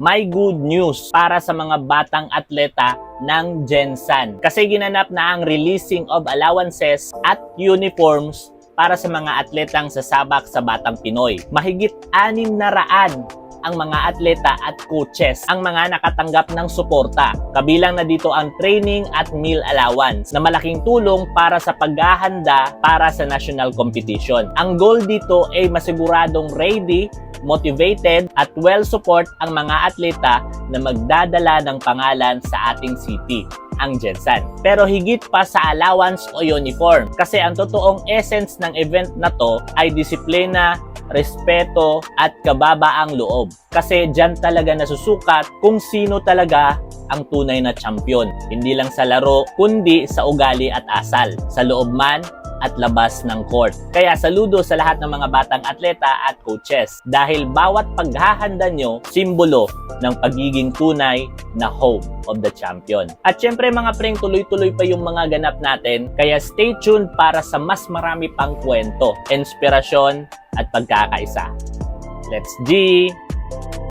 may good news para sa mga batang atleta ng Gensan. Kasi ginanap na ang releasing of allowances at uniforms para sa mga atletang sasabak sa Batang Pinoy. Mahigit 600 ang mga atleta at coaches ang mga nakatanggap ng suporta. Kabilang na dito ang training at meal allowance na malaking tulong para sa paghahanda para sa national competition. Ang goal dito ay masiguradong ready, motivated at well-support ang mga atleta na magdadala ng pangalan sa ating city, ang Gensan. Pero higit pa sa allowance o uniform, kasi ang totoong essence ng event na to ay disiplina, respeto at kababaang loob. Kasi dyan talaga nasusukat kung sino talaga ang tunay na champion. Hindi lang sa laro, kundi sa ugali at asal, sa loob man at labas ng court. Kaya saludo sa lahat ng mga batang atleta at coaches dahil bawat paghahanda nyo, simbolo ng pagiging tunay na home of the champion. At syempre mga preng, tuloy-tuloy pa yung mga ganap natin, kaya stay tuned para sa mas marami pang kwento, inspirasyon at pagkakaisa. Let's G!